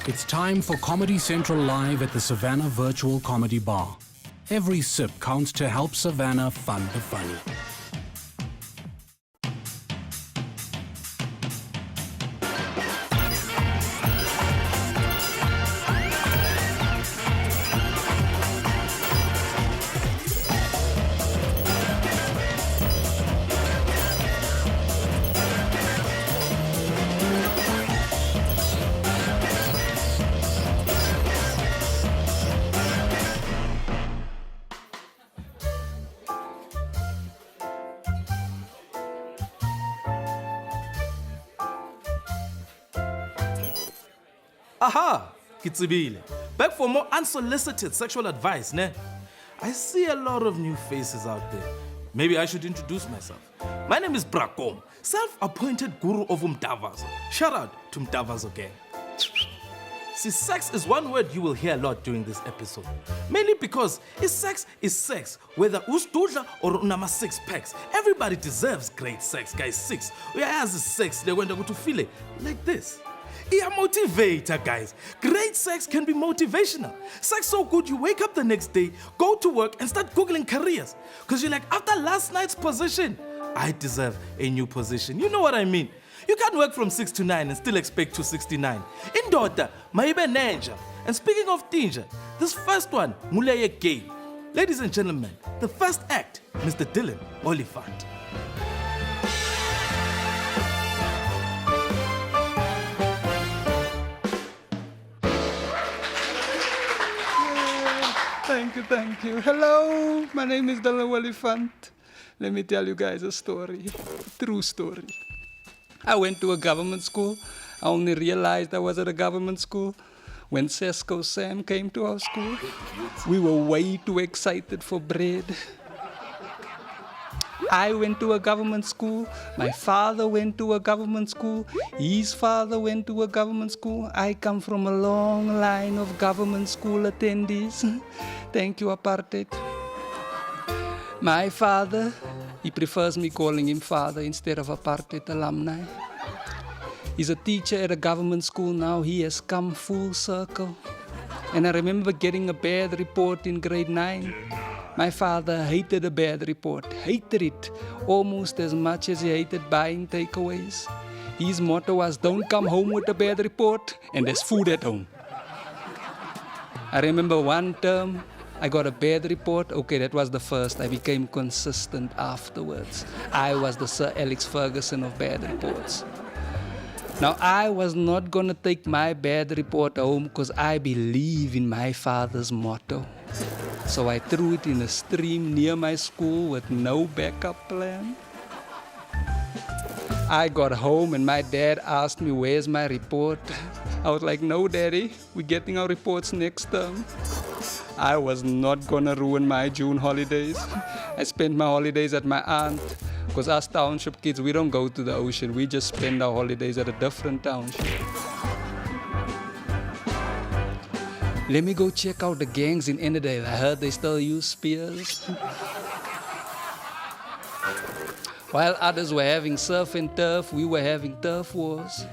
It's time for Comedy Central Live at the Savanna Virtual Comedy Bar. Every sip counts to help Savanna fund the funny. Aha! Kitsibile. Back for more unsolicited sexual advice, ne? I see a lot of new faces out there. Maybe I should introduce myself. My name is Brakom, self-appointed guru of Mtavazo. Shout out to Mtavazo gang. See, sex is one word you will hear a lot during this episode. Mainly because sex, whether ustudla or unama 6 packs. Everybody deserves great sex, guys. 6. As sex, they're going to go to feel it like this. Yeah, motivator, guys. Great sex can be motivational. Sex so good you wake up the next day, go to work and start Googling careers. Because you're like, after last night's position, I deserve a new position. You know what I mean? You can't work from 6 to 9 and still expect 269. In daughter, maibe ninja. And speaking of danger, this first one, muleye gay. Ladies and gentlemen, the first act, Mr. Dillan Oliphant. Thank you. Hello, my name is Dillan Oliphant. Let me tell you guys a story, a true story. I went to a government school. I only realized I was at a government school when Sesko Sam came to our school. We were way too excited for bread. I went to a government school. My father went to a government school. His father went to a government school. I come from a long line of government school attendees. Thank you, apartheid. My father, he prefers me calling him father instead of apartheid alumni. He's a teacher at a government school now. He has come full circle. And I remember getting a bad report in grade 9. My father hated a bad report, hated it almost as much as he hated buying takeaways. His motto was, don't come home with a bad report and there's food at home. I remember one term, I got a bad report. Okay, that was the first. I became consistent afterwards. I was the Sir Alex Ferguson of bad reports. Now, I was not going to take my bad report home because I believe in my father's motto. So I threw it in a stream near my school with no backup plan. I got home and my dad asked me, where's my report? I was like, no, Daddy, we're getting our reports next term. I was not gonna ruin my June holidays. I spent my holidays at my aunt. Because us township kids, we don't go to the ocean. We just spend our holidays at a different township. Let me go check out the gangs in Ennerdale. I heard they still use spears. While others were having surf and turf, we were having turf wars.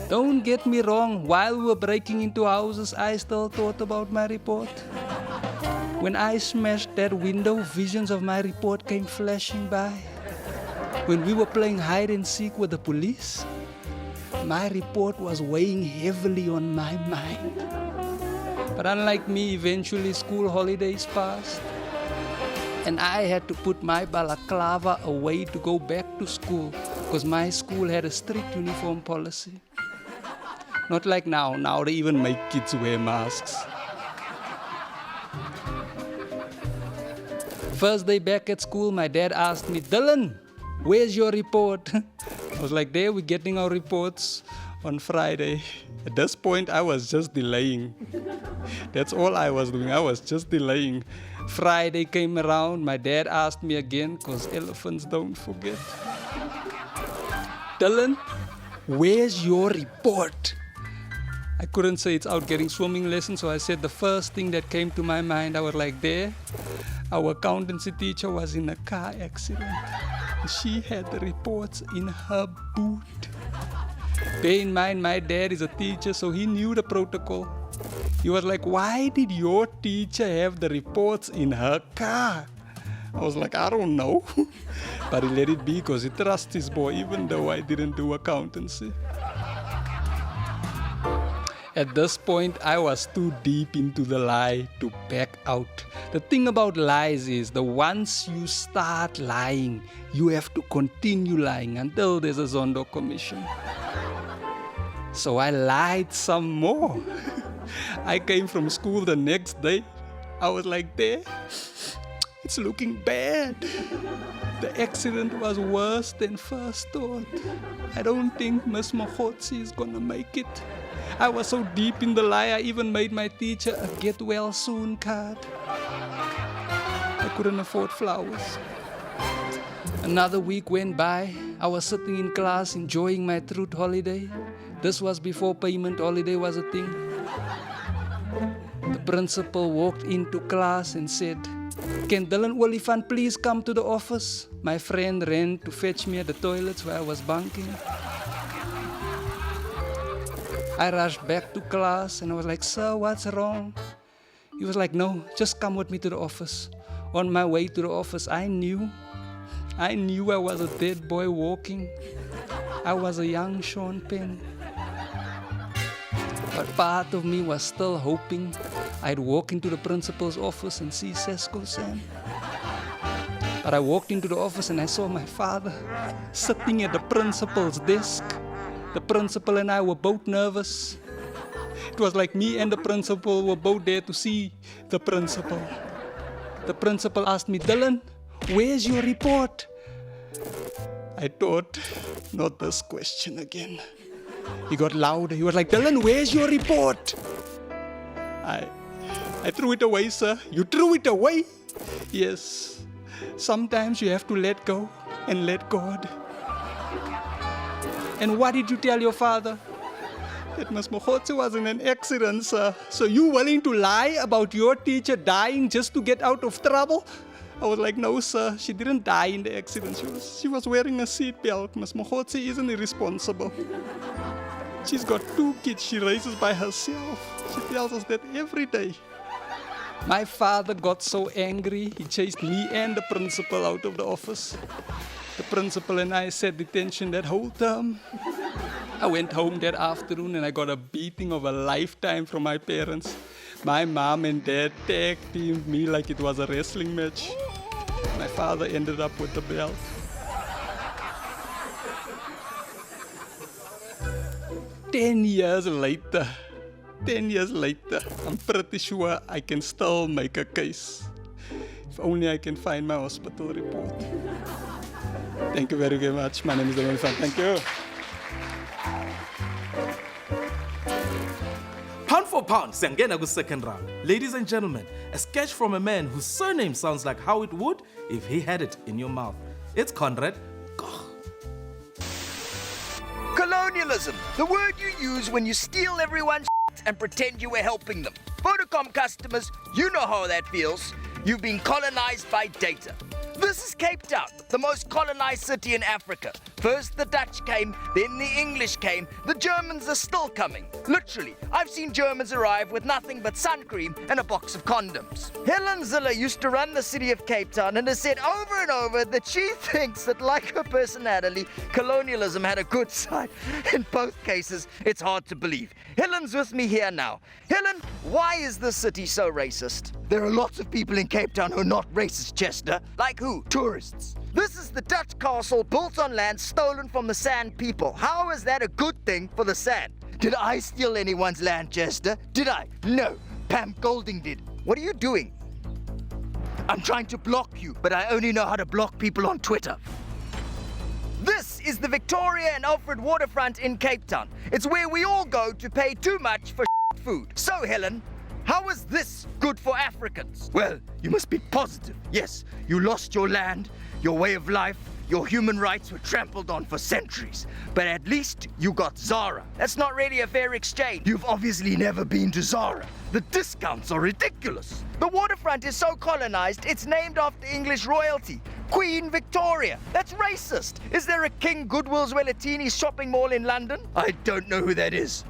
Don't get me wrong, while we were breaking into houses, I still thought about my report. When I smashed that window, visions of my report came flashing by. When we were playing hide and seek with the police, my report was weighing heavily on my mind. But unlike me, eventually school holidays passed. And I had to put my balaclava away to go back to school because my school had a strict uniform policy. Not like now. Now they even make kids wear masks. First day back at school, my dad asked me, Dillan, where's your report? I was like, there, we're getting our reports on Friday. At this point, I was just delaying. That's all I was doing. I was just delaying. Friday came around, my dad asked me again, because elephants don't forget. Dillan, where's your report? I couldn't say it's out getting swimming lessons, so I said the first thing that came to my mind, I was like, there, our accountancy teacher was in a car accident. She had the reports in her boot. Bear in mind, my dad is a teacher, so he knew the protocol. He was like, why did your teacher have the reports in her car? I was like, I don't know. But he let it be because he trusts his boy, even though I didn't do accountancy. At this point, I was too deep into the lie to back out. The thing about lies is that once you start lying, you have to continue lying until there's a Zondo commission. So I lied some more. I came from school the next day. I was like, there, it's looking bad. The accident was worse than first thought. I don't think Miss Mokgotsi is gonna make it. I was so deep in the lie, I even made my teacher a get well soon card. I couldn't afford flowers. Another week went by. I was sitting in class enjoying my truth holiday. This was before payment holiday was a thing. The principal walked into class and said, "Can Dillan Oliphant please come to the office?" My friend ran to fetch me at the toilets where I was bunking. I rushed back to class and I was like, "Sir, what's wrong?" He was like, "No, just come with me to the office." On my way to the office, I knew I was a dead boy walking. I was a young Sean Penn. But part of me was still hoping I'd walk into the principal's office and see Sesko Sam. But I walked into the office and I saw my father sitting at the principal's desk. The principal and I were both nervous. It was like me and the principal were both there to see the principal. The principal asked me, "Dillan, where's your report?" I thought, not this question again. He got louder. He was like, "Dillan, where's your report?" I threw it away, sir. You threw it away? Yes. Sometimes you have to let go and let God. And what did you tell your father? That Ms. Mokgotsi was in an accident, sir. So you willing to lie about your teacher dying just to get out of trouble? I was like, "No, sir. She didn't die in the accident. She was wearing a seatbelt. Ms. Mokgotsi isn't irresponsible. She's got 2 kids she raises by herself." She tells us that every day. My father got so angry, he chased me and the principal out of the office. The principal and I sat detention that whole term. I went home that afternoon and I got a beating of a lifetime from my parents. My mom and dad tag teamed me like it was a wrestling match. My father ended up with the belt. Ten years later, I'm pretty sure I can still make a case. If only I can find my hospital report. Thank you very, very much. My name is Dillan Oliphant. Thank you. Pound for pound, siyangena ku-second round. Ladies and gentlemen, a sketch from a man whose surname sounds like how it would if he had it in your mouth. It's Conrad. Colonialism, the word you use when you steal everyone's and pretend you were helping them. Vodacom customers, you know how that feels. You've been colonized by data. This is Cape Town, the most colonized city in Africa. First the Dutch came, then the English came, the Germans are still coming. Literally, I've seen Germans arrive with nothing but sun cream and a box of condoms. Helen Ziller used to run the city of Cape Town and has said over and over that she thinks that, like her personality, colonialism had a good side. In both cases, it's hard to believe. Helen's with me here now. Helen, why is this city so racist? There are lots of people in Cape Town who are not racist, Chester. Like who? Tourists. This is the Dutch castle built on land stolen from the Sand people. How is that a good thing for the Sand? Did I steal anyone's land, Chester? Did I? No. Pam Golding did. What are you doing? I'm trying to block you, but I only know how to block people on Twitter. This is the Victoria and Alfred waterfront in Cape Town. It's where we all go to pay too much for food. So, Helen, how is this good for Africans? Well, you must be positive. Yes, you lost your land, your way of life, your human rights were trampled on for centuries. But at least you got Zara. That's not really a fair exchange. You've obviously never been to Zara. The discounts are ridiculous. The waterfront is so colonized, it's named after English royalty. Queen Victoria. That's racist. Is there a King Goodwill's Wellatini shopping mall in London? I don't know who that is.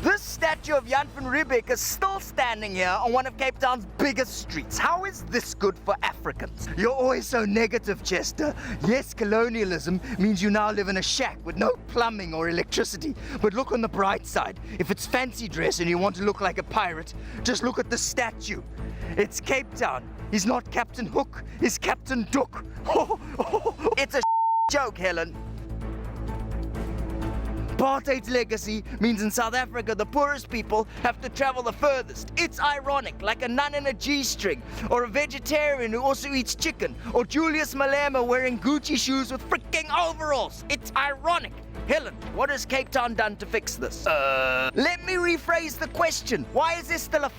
This statue of Jan van Riebeeck is still standing here on one of Cape Town's biggest streets. How is this good for Africans? You're always so negative, Chester. Yes, colonialism means you now live in a shack with no plumbing or electricity. But look on the bright side. If it's fancy dress and you want to look like a pirate, just look at the statue. It's Cape Town. He's not Captain Hook, he's Captain Dook. It's a joke, Helen. Apartheid's legacy means in South Africa the poorest people have to travel the furthest. It's ironic, like a nun in a G-string, or a vegetarian who also eats chicken, or Julius Malema wearing Gucci shoes with freaking overalls. It's ironic. Helen, what has Cape Town done to fix this? Let me rephrase the question. Why is there still a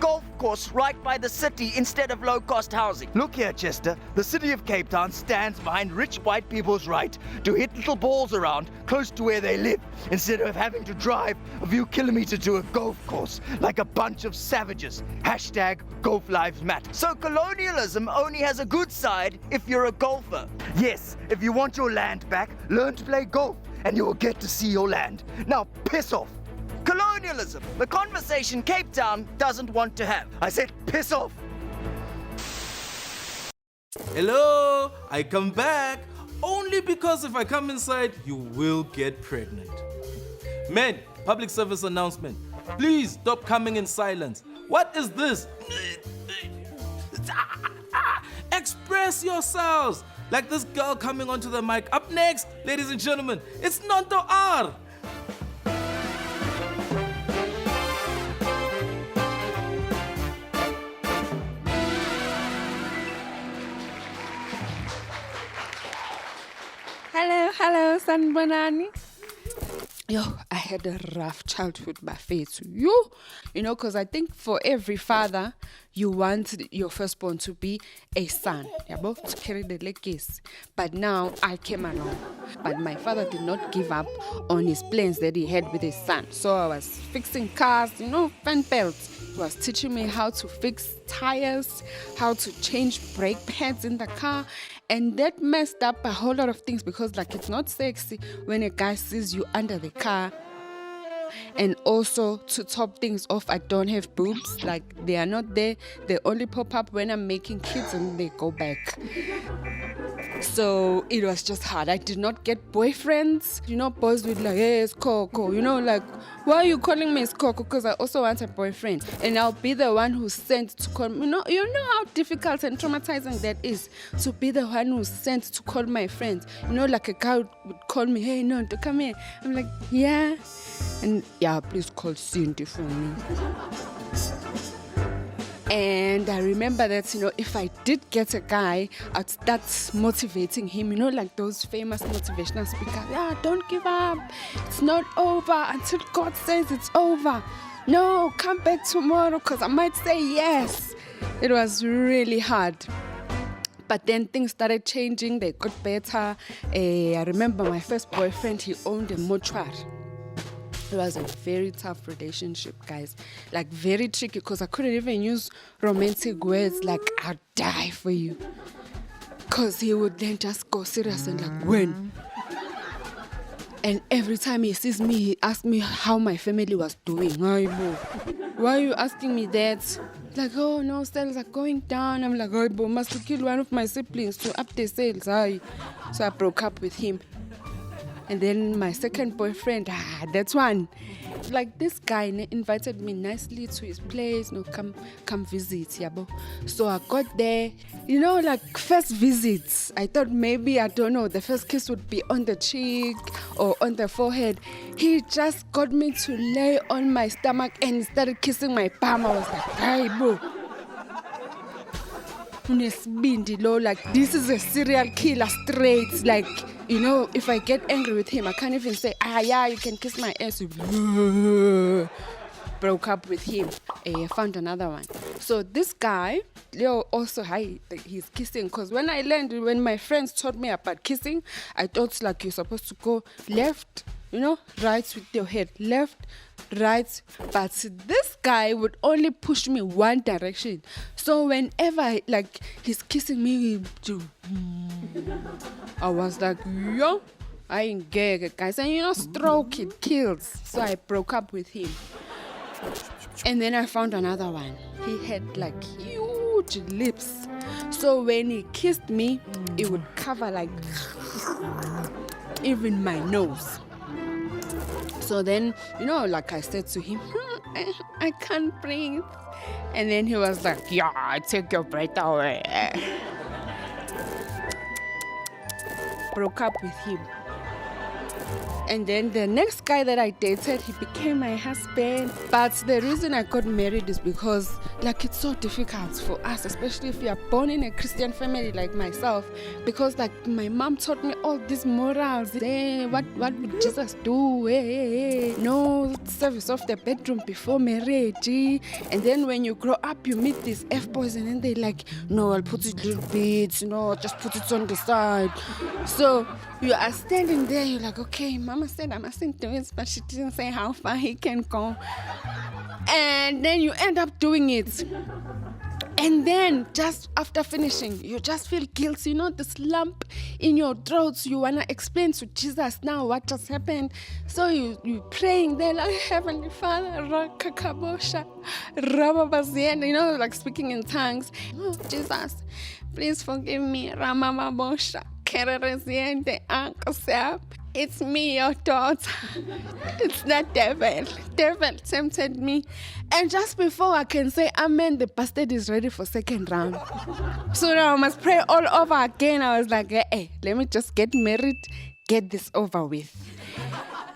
golf course right by the city instead of low-cost housing? Look here, Chester. The city of Cape Town stands behind rich white people's right to hit little balls around close to where they live instead of having to drive a few kilometers to a golf course like a bunch of savages. Hashtag Golf Lives Matter. So colonialism only has a good side if you're a golfer. Yes, if you want your land back, learn to play golf and you will get to see your land. Now piss off. Colonialism, the conversation Cape Town doesn't want to have. I said piss off. Hello, I come back only because if I come inside, you will get pregnant. Men, public service announcement. Please stop coming in silence. What is this? Express yourselves. Like this girl coming onto the mic. Up next, ladies and gentlemen, it's Nonto R. Hello, son Bonani. Yo, I had a rough childhood, Bafethu. You know, because I think for every father, you want your firstborn to be a son, to carry the legacy. But now I came along. But my father did not give up on his plans that he had with his son. So I was fixing cars, fan belts. He was teaching me how to fix tires, how to change brake pads in the car. And that messed up a whole lot of things because it's not sexy when a guy sees you under the car. And also, to top things off, I don't have boobs. They are not there. They only pop up when I'm making kids and they go back. So it was just hard. I did not get boyfriends. Boys would hey, it's Coco. Why are you calling me it's Coco? Because I also want a boyfriend. And I'll be the one who's sent to call me. You know how difficult and traumatizing that is to be the one who's sent to call my friends. A guy would call me, hey, Nonto, come here. I'm like, yeah. And yeah, please call Cindy for me. And I remember that, if I did get a guy, I'd start motivating him, those famous motivational speakers. Yeah, don't give up. It's not over until God says it's over. No, come back tomorrow because I might say yes. It was really hard. But then things started changing. They got better. I remember my first boyfriend, he owned a mortuary. It was a very tough relationship, guys. Very tricky because I couldn't even use romantic words I'll die for you. Because he would then just go serious and when? And every time he sees me, he asks me how my family was doing. Why are you asking me that? Oh no, sales are going down. I'm must kill one of my siblings to up the sales. So I broke up with him. And then my second boyfriend, that's one. This guy invited me nicely to his place, come visit, yabo. So I got there, first visits. I thought maybe, I don't know, the first kiss would be on the cheek or on the forehead. He just got me to lay on my stomach and started kissing my palm. I was like, hey, bro. This is a serial killer straight. If I get angry with him, I can't even say, yeah, you can kiss my ass. But broke up with him. I found another one. So this guy, Leo, also he's kissing. Because when my friends taught me about kissing, I thought like you're supposed to go left, right with your head, left, right. But this guy would only push me one direction. So whenever he's kissing me, I was like, yo, I ain't gay, guys. And stroke, it kills. So I broke up with him. And then I found another one. He had like huge lips. So when he kissed me, it would cover like even my nose. So then, like I said to him, I can't breathe. And then he was like, yeah, take your breath away. Broke up with him. And then the next guy that I dated, he became my husband. But the reason I got married is because it's so difficult for us, especially if you are born in a Christian family like myself, because my mom taught me all these morals. Hey, what would Jesus do? Hey. No service of the bedroom before marriage. And then when you grow up, you meet these F-boys and then they no, I'll put it a little bit, just put it on the side. So you are standing there, you're like, okay, Mama said I mustn't do it, but she didn't say how far he can go. And then you end up doing it. And then just after finishing, you just feel guilty, this lump in your throat. You want to explain to Jesus now what just happened. So you praying there like, Heavenly Father, Rakakabosha, Rababazien, speaking in tongues. Oh, Jesus, please forgive me, Ramamabosha. It's me, your daughter. It's the devil. Devil tempted me. And just before I can say amen, the bastard is ready for second round. So now I must pray all over again. I was like, hey, let me just get married, get this over with.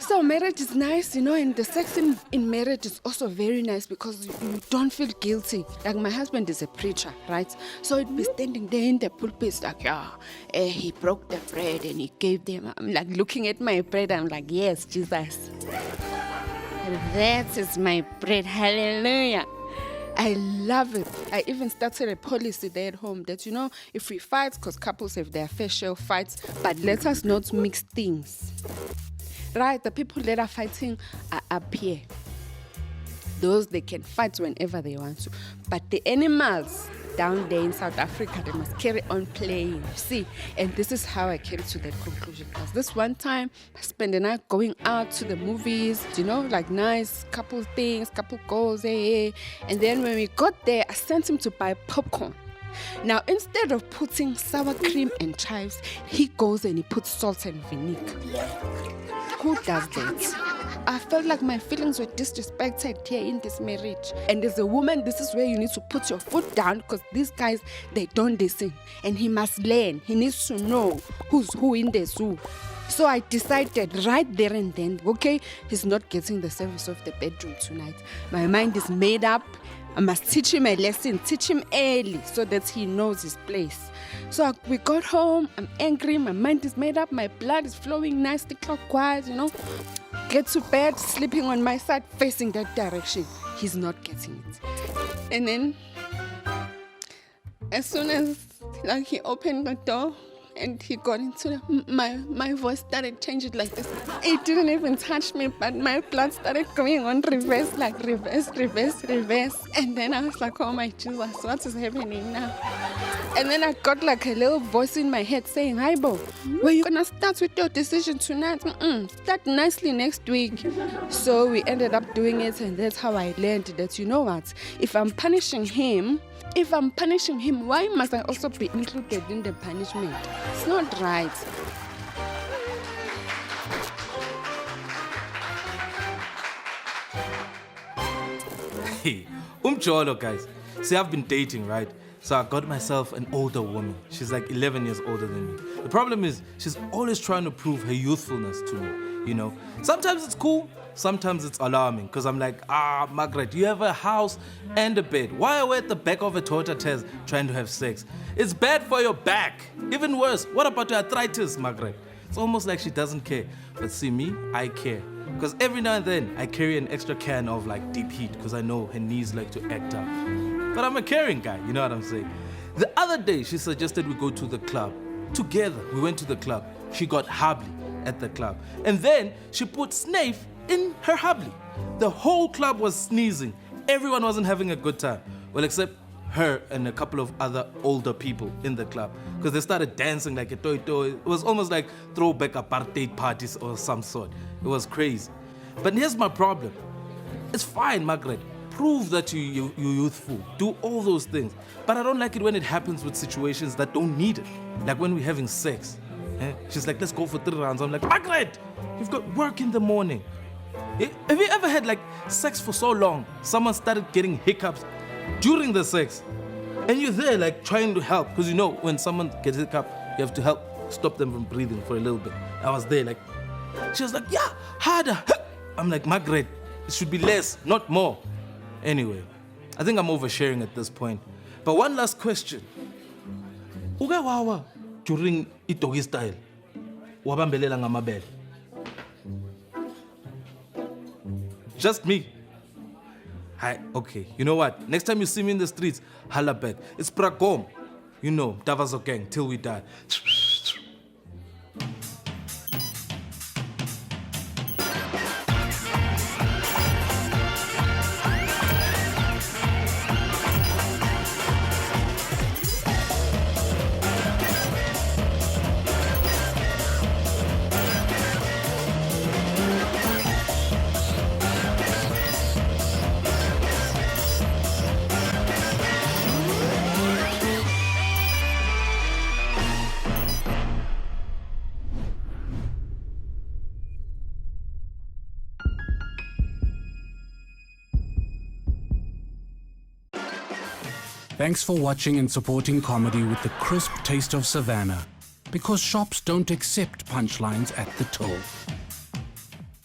So marriage is nice, and the sex in marriage is also very nice because you don't feel guilty. Like my husband is a preacher, right? So he'd be standing there in the pulpit like, he broke the bread and he gave them. I'm like looking at my bread, I'm like, yes, Jesus. That is my bread, hallelujah. I love it. I even started a policy there at home that, if we fight, because couples have their fair share of fights, but let us not mix things. Right, the people that are fighting are up here. Those, they can fight whenever they want to. But the animals down there in South Africa, they must carry on playing. You see, and this is how I came to that conclusion. Because this one time, I spent the night going out to the movies, nice couple things, couple goals, hey. And then when we got there, I sent him to buy popcorn. Now, instead of putting sour cream and chives, he goes and he puts salt and vinegar. Who does that? I felt like my feelings were disrespected here in this marriage. And as a woman, this is where you need to put your foot down because these guys, they don't listen. And he must learn. He needs to know who's who in the zoo. So I decided right there and then, okay, he's not getting the service of the bedroom tonight. My mind is made up. I must teach him a lesson, teach him early so that he knows his place. So we got home, I'm angry, my mind is made up, my blood is flowing nicely clockwise, Get to bed, sleeping on my side, facing that direction. He's not getting it. And then, as soon as he opened the door, and he got into my voice started changing like this. It didn't even touch me, but my blood started going on reverse. And then I was like, oh my Jesus, what is happening now? And then I got like a little voice in my head saying, hi Bo, were you gonna start with your decision tonight? Start nicely next week. So we ended up doing it, and that's how I learned that, what? If I'm punishing him, why must I also be included in the punishment? It's not right. Hey, umjolo, guys. See, I've been dating, right? So I got myself an older woman. She's like 11 years older than me. The problem is, she's always trying to prove her youthfulness to me, Sometimes it's cool, sometimes it's alarming, because I'm like, Magret, you have a house and a bed. Why are we at the back of a Toyota test trying to have sex? It's bad for your back. Even worse, what about your arthritis, Magret? It's almost like she doesn't care. But see me, I care. Because every now and then I carry an extra can of like deep heat because I know her knees like to act up. But I'm a caring guy, you know what I'm saying? The other day she suggested we go to the club. Together, we went to the club. She got Habli at the club. And then she put Snafe in her Habli. The whole club was sneezing. Everyone wasn't having a good time. Well, except her and a couple of other older people in the club. Because they started dancing like a toy. It was almost like throwback apartheid parties or some sort. It was crazy. But here's my problem. It's fine, Magret. Prove that you're youthful. Do all those things. But I don't like it when it happens with situations that don't need it. Like when we're having sex. She's like, let's go for 3 rounds. I'm like, Magret, you've got work in the morning. Have you ever had like sex for so long, someone started getting hiccups during the sex? And you're there like trying to help. Because you know when someone gets a hiccup, you have to help stop them from breathing for a little bit. I was there like, she was like, yeah, harder. I'm like, Magret, it should be less, not more. Anyway, I think I'm oversharing at this point. But one last question. Uga wawa during itogi style. Wabambelela ngamabele. Just me. Hi, okay. You know what? Next time you see me in the streets, holla back. It's Pragom. You know, Thabiso gang till we die. Thanks for watching and supporting comedy with the crisp taste of Savanna. Because shops don't accept punchlines at the till.